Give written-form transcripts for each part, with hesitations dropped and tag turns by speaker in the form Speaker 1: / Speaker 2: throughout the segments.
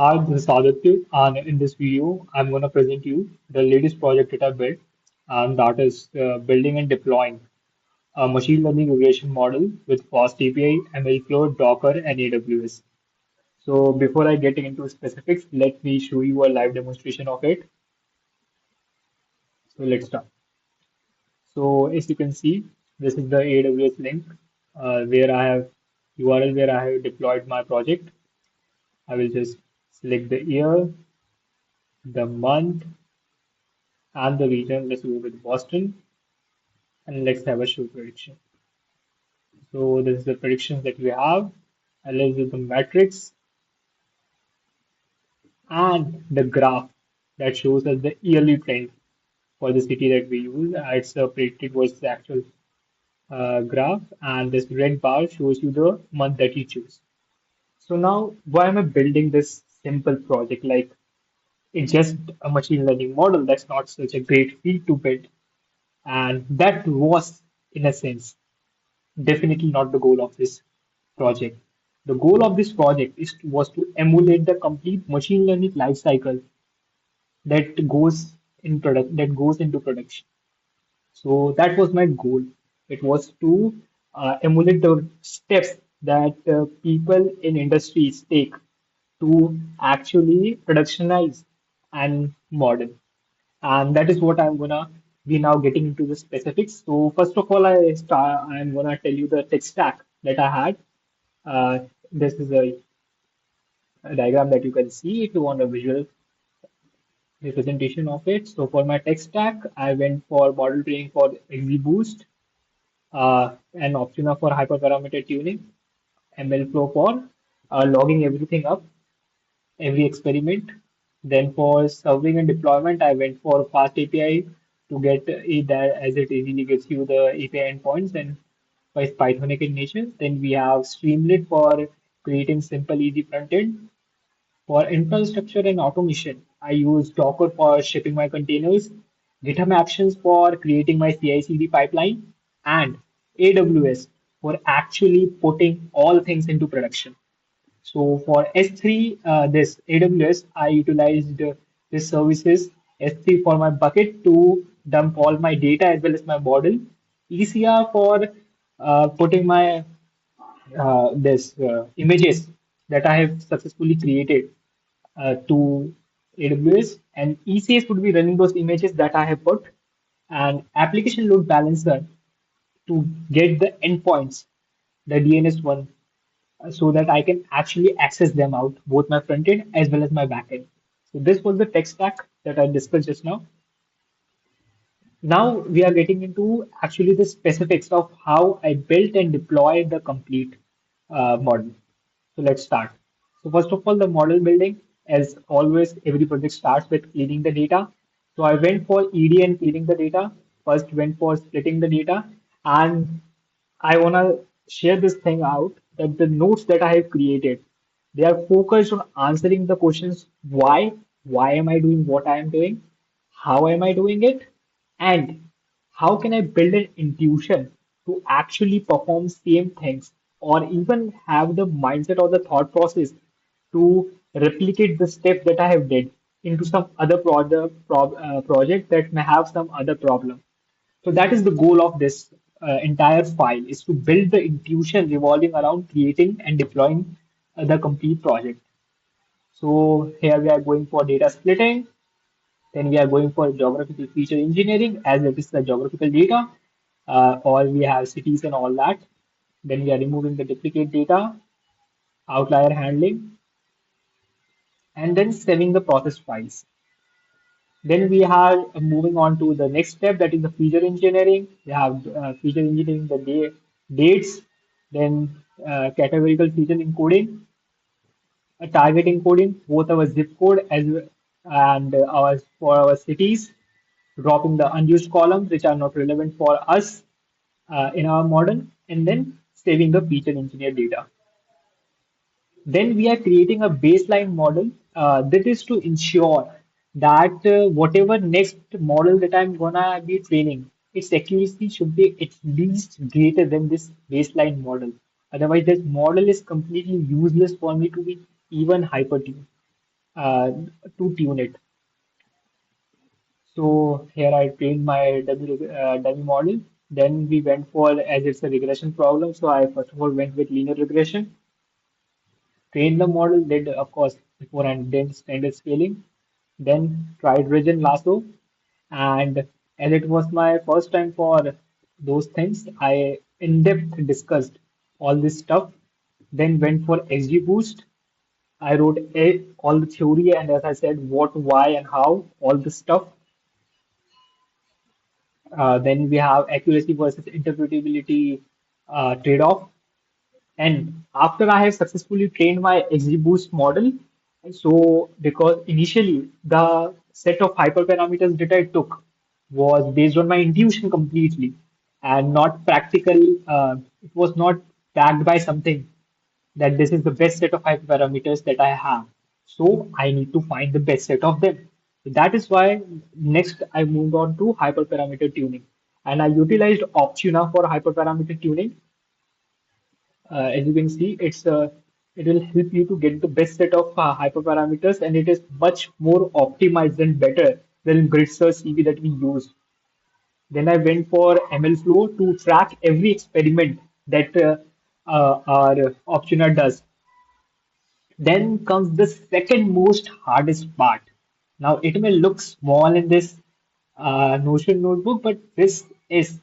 Speaker 1: Hi, this is Aditya, and in this video, I'm going to present you the latest project that I built, and that is building and deploying a machine learning regression model with FastAPI, MLFlow, Docker, and AWS. So before I get into specifics, let me show you a live demonstration of it. So let's start. So as you can see, this is the AWS link where I have URL where I have deployed my project. I will just select the year, the month, and the region. Let's go with Boston and let's have a show prediction. So this is the predictions that we have, and let's do the matrix and the graph that shows us the yearly trend for the city that we use. It's predicted was the actual graph, and this red bar shows you the month that you choose. So now, why am I building this simple project? Like it's just a machine learning model. That's not such a great field to build, and that was, in a sense, definitely not the goal of this project. The goal of this project was to emulate the complete machine learning life cycle that goes into production. So that was my goal. It was to emulate the steps that people in industries take to actually productionize and model. And that is what I'm gonna be now getting into the specifics. So first of all, I'm gonna tell you the tech stack that I had. This is a diagram that you can see if you want a visual representation of it. So for my tech stack, I went for model training for XGBoost, and Optuna for hyperparameter tuning, MLFlow for logging everything up, every experiment. Then for serving and deployment, I went for FastAPI to get it that as it easily gives you the API endpoints and by Pythonic in nature. Then we have Streamlit for creating simple, easy front end. For infrastructure and automation, I use Docker for shipping my containers, GitHub Actions for creating my CI/CD pipeline, and AWS for actually putting all things into production. So for S3, this AWS, I utilized this services S3 for my bucket to dump all my data as well as my model. ECR for putting my this images that I have successfully created to AWS, and ECS would be running those images that I have put, and application load balancer to get the endpoints, the DNS one, so that I can actually access them out, both my front end as well as my back end. So this was the tech stack that I discussed just now. Now we are getting into actually the specifics of how I built and deployed the complete model. So let's start. So first of all, the model building, as always, every project starts with cleaning the data. So I went for ED and cleaning the data. First went for splitting the data, and I wanna share this thing out that the notes that I have created, they are focused on answering the questions why am I doing what I am doing, how am I doing it, and how can I build an intuition to actually perform same things or even have the mindset or the thought process to replicate the step that I have did into some other project that may have some other problem. So that is the goal of this entire file is to build the intuition revolving around creating and deploying the complete project. So here we are going for data splitting, then we are going for geographical feature engineering as it is the geographical data, or we have cities and all that. Then we are removing the duplicate data, outlier handling, and then saving the process files. Then we are moving on to the next step that is the feature engineering. We have feature engineering the dates, then categorical feature encoding, target encoding, both our zip code as well and our for our cities, dropping the unused columns which are not relevant for us in our model, and then saving the feature engineer data. Then we are creating a baseline model that is to ensure that whatever next model that I'm gonna be training, its accuracy should be at least greater than this baseline model. Otherwise, this model is completely useless for me to be even hyper tuned. uh, to tune it. So here I trained my dummy model. Then we went for, as it's a regression problem, so I first of all went with linear regression, trained the model, did of course beforehand, then standard scaling, then tried ridge and lasso, and as it was my first time for those things, I in depth discussed all this stuff. Then went for XGBoost. I wrote all the theory and, as I said, what, why, and how, all this stuff. Then we have accuracy versus interpretability trade-off. And after I have successfully trained my XGBoost model, so because initially the set of hyperparameters that I took was based on my intuition completely and not practical, it was not backed by something that this is the best set of hyperparameters that I have. So I need to find the best set of them. So that is why next I moved on to hyperparameter tuning. And I utilized Optuna for hyperparameter tuning. As you can see, it will help you to get the best set of hyperparameters, and it is much more optimized and better than grid search CV that we use. Then I went for MLflow to track every experiment that our Optuna does. Then comes the second most hardest part. Now, it may look small in this Notion notebook, but this is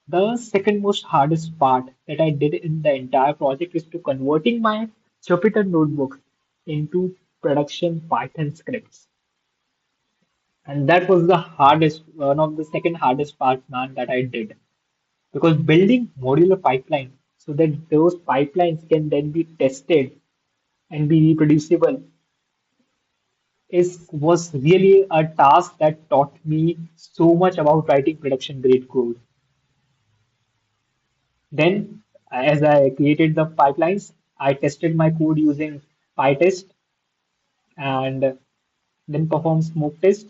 Speaker 1: the second most hardest part that I did in the entire project is to converting my Jupyter notebook into production Python scripts. And that was the hardest, one of the second hardest part, man, that I did. Because building modular pipeline so that those pipelines can then be tested and be reproducible is was really a task that taught me so much about writing production grade code. Then, as I created the pipelines, I tested my code using PyTest and then performed smoke test.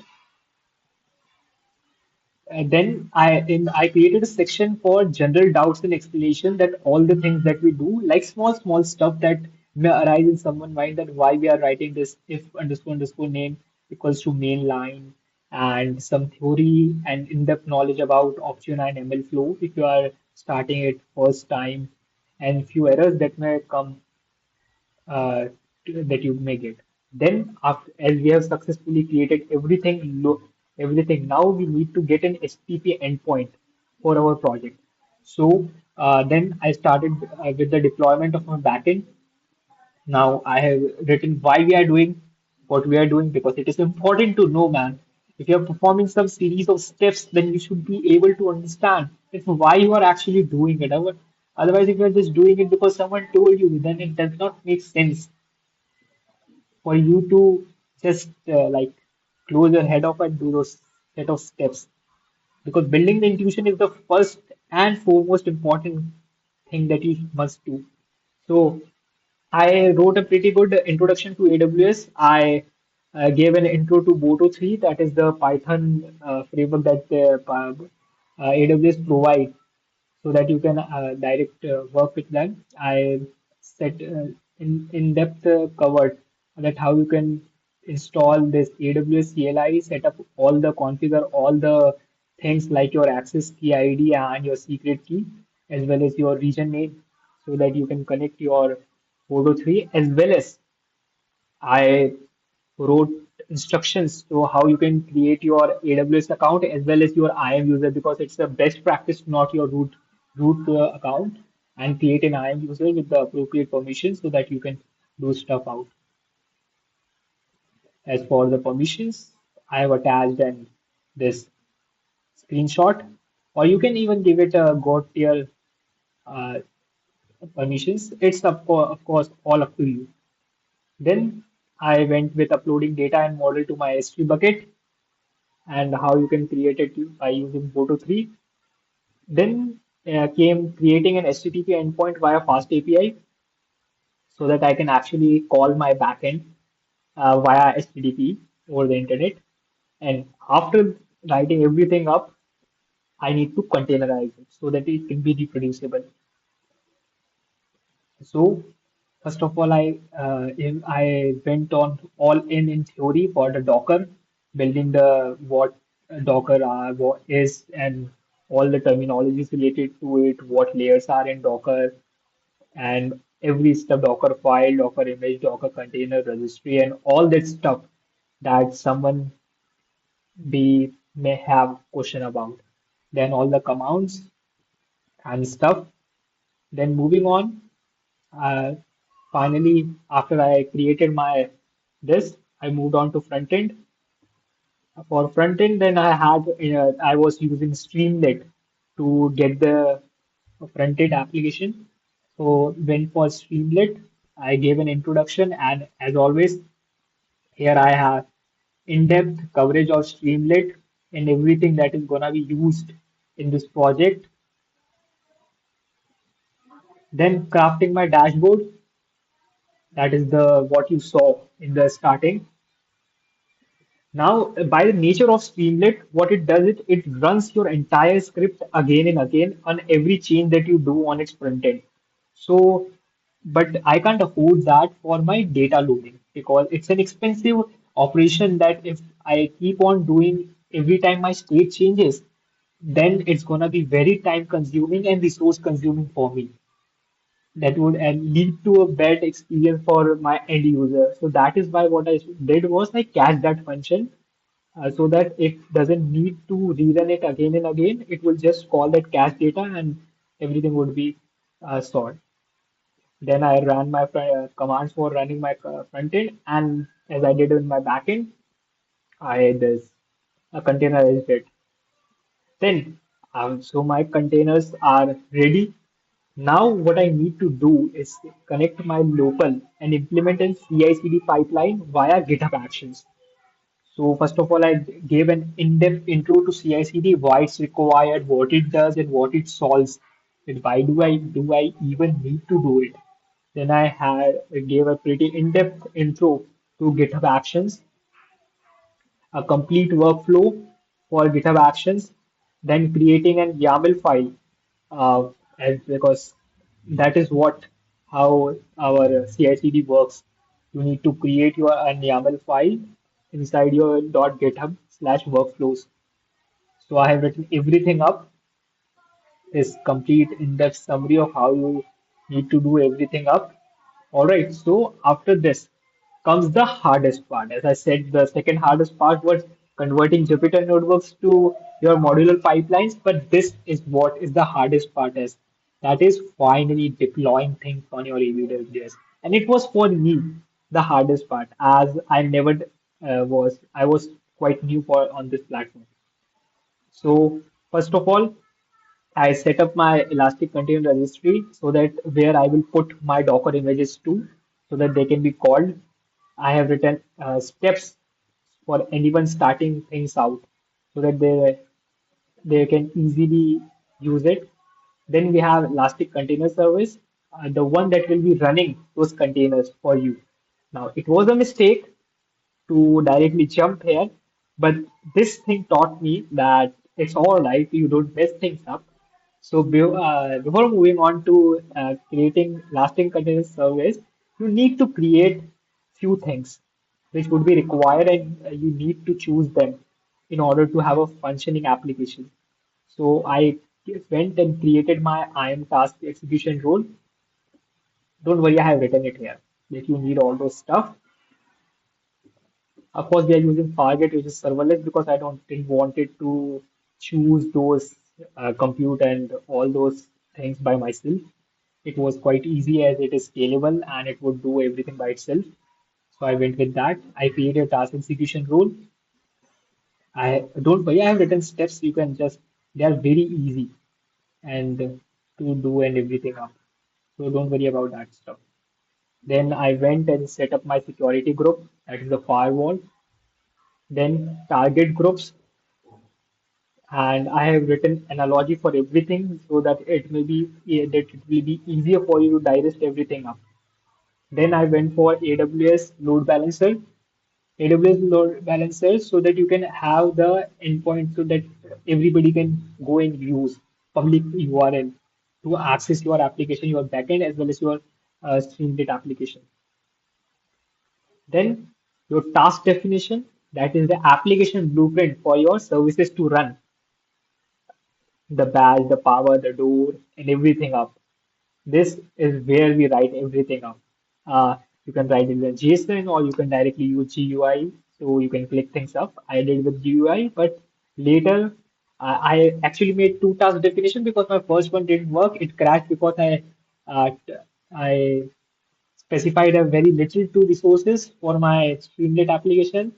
Speaker 1: And then I created a section for general doubts and explanation that all the things that we do, like small stuff that may arise in someone's mind that why we are writing this if underscore underscore name equals to main line and some theory and in-depth knowledge about Optuna and ML flow if you are starting it first time and few errors that may come uh, that you may get. Then, after, as we have successfully created everything, now we need to get an HTTP endpoint for our project. So then I started with the deployment of my backend. Now I have written why we are doing what we are doing because it is important to know, man. If you are performing some series of steps, then you should be able to understand if why you are actually doing it. Otherwise, if you are just doing it because someone told you, then it does not make sense for you to just like close your head off and do those set of steps. Because building the intuition is the first and foremost important thing that you must do. So I wrote a pretty good introduction to AWS. I gave an intro to Boto 3, that is the Python framework that AWS provides so that you can direct work with them. I set in depth covered that how you can install this AWS CLI, set up all the configure all the things like your access key ID and your secret key, as well as your region name, so that you can connect your Photo 3, as well as I wrote instructions to how you can create your AWS account as well as your IAM user because it's the best practice, not your root account, and create an IAM user with the appropriate permissions so that you can do stuff out. As for the permissions, I have attached an this screenshot, or you can even give it a got tier uh, permissions. It's of course all up to you. Then I went with uploading data and model to my S3 bucket and how you can create it by using Boto 3. Then came creating an HTTP endpoint via FastAPI so that I can actually call my backend via HTTP over the internet. And after writing everything up, I need to containerize it so that it can be reproducible. So First of all, I went on all in theory for the Docker, building the what Docker what is and all the terminologies related to it, what layers are in Docker, and every step Docker file, Docker image, Docker container registry, and all that stuff that someone be may have question about. Then all the commands and stuff. Then moving on, uh, finally after I created my this, I moved on to front end. For front end, then I was using Streamlit to get the front end application. So went for Streamlit. I gave an introduction, and as always, here I have in-depth coverage of Streamlit and everything that is gonna be used in this project. Then crafting my dashboard, that is the what you saw in the starting. Now, by the nature of Streamlit, what it does it runs your entire script again and again on every change that you do on its front end. So, but I can't afford that for my data loading because it's an expensive operation that if I keep on doing every time my state changes, then it's gonna be very time consuming and resource consuming for me. That would lead to a bad experience for my end user. So that is why what I did was I cached that function so that it doesn't need to rerun it again and again. It will just call that cache data and everything would be stored. Then I ran my commands for running my front end, and as I did in my backend, I this containerized it. Then, so my containers are ready. Now, what I need to do is connect my local and implement a CI/CD pipeline via GitHub Actions. So first of all, I gave an in-depth intro to CI/CD, why it's required, what it does, and what it solves. And why do I even need to do it? Then gave a pretty in-depth intro to GitHub Actions, a complete workflow for GitHub Actions, then creating an YAML file, because that is what how our CI/CD works. You need to create your an YAML file inside your .github/workflows. So I have written everything up, this complete in-depth summary of how you need to do everything up. All right, so after this comes the hardest part. As I said, the second hardest part was converting Jupyter notebooks to your modular pipelines, but this is what is the hardest part is that is finally deploying things on your AWS. And it was for me the hardest part as I was quite new for on this platform. So first of all, I set up my Elastic Container Registry so that where I will put my Docker images to so that they can be called. I have written steps for anyone starting things out so that they can easily use it. Then we have Elastic Container Service, the one that will be running those containers for you. Now, it was a mistake to directly jump here, but this thing taught me that it's all right, you don't mess things up. So before moving on to creating lasting container service, you need to create few things which would be required and you need to choose them in order to have a functioning application. So I went and created my IAM task execution rule. Don't worry, I have written it here. If you need all those stuff, of course, we are using Fargate, which is serverless, because I don't didn't wanted to choose those compute and all those things by myself. It was quite easy as it is scalable and it would do everything by itself. So I went with that. I created a task execution rule. I don't worry, I have written steps. You can just they are very easy and to do and everything up. So don't worry about that stuff. Then I went and set up my security group, that is the firewall. Then target groups, and I have written analogy for everything so that it will be easier for you to digest everything up. Then I went for AWS load balancer, AWS load balancer so that you can have the endpoint so that everybody can go and use public URL to access your application, your backend as well as your Streamlit application. Then your task definition, that is the application blueprint for your services to run, the badge, the power, the door, and everything up. This is where we write everything up. You can write it in JSON or you can directly use GUI, so you can click things up. I did with GUI, but later I actually made two task definition because my first one didn't work. It crashed because I specified a very little two resources for my Streamlit application.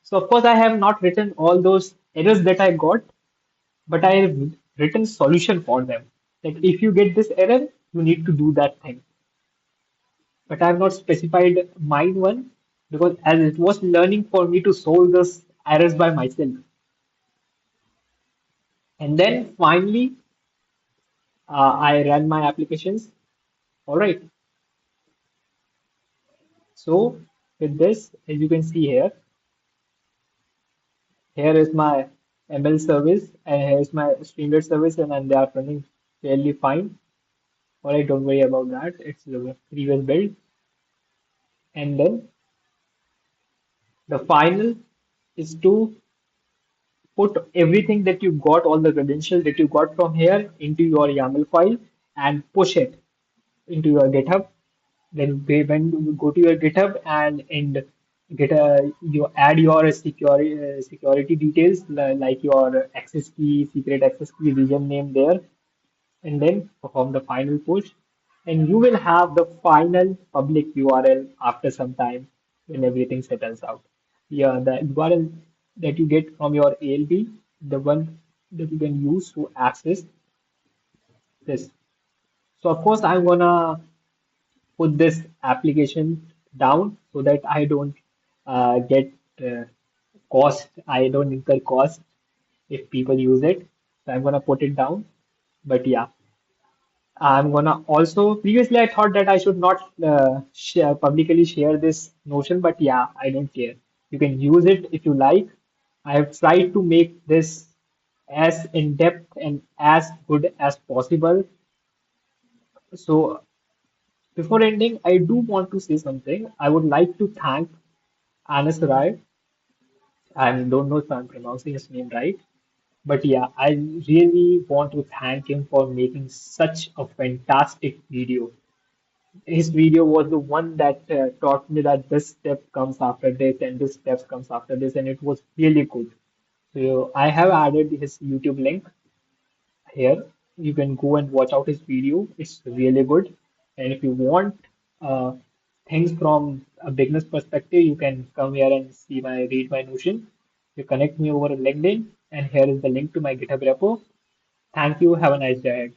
Speaker 1: So of course I have not written all those errors that I got, but I have written solution for them. That if you get this error, you need to do that thing. But I have not specified mine one because as it was learning for me to solve those errors by myself. And then finally, I run my applications. All right. So with this, as you can see here, here is my ML service and here is my Streamlit service, and they are running fairly fine. All right, don't worry about that. It's the previous build. And then the final is to put everything that you got, all the credentials that you got from here into your YAML file and push it into your GitHub. Then when you go to your GitHub and get a you add your security details like your access key, secret access key, region name there, and then perform the final push. And you will have the final public URL after some time when everything settles out. Yeah, the URL that you get from your ALB, the one that you can use to access this. So of course, I'm gonna put this application down so that I don't get uh, cost. I don't incur cost if people use it. So I'm gonna put it down. But yeah, I'm gonna also previously I thought that I should not publicly share this notion, but yeah, I don't care. You can use it if you like. I have tried to make this as in depth and as good as possible. So before ending, I do want to say something. I would like to thank Anas Rai. I don't know if I'm pronouncing his name right, but yeah, I really want to thank him for making such a fantastic video. His video was the one that taught me that this step comes after this and this step comes after this, and it was really good. So I have added his YouTube link here. You can go and watch out his video. It's really good. And if you want uh, things from a beginner's perspective, you can come here and see my read my Notion. You connect me over LinkedIn, and here is the link to my GitHub repo. Thank you. Have a nice day ahead.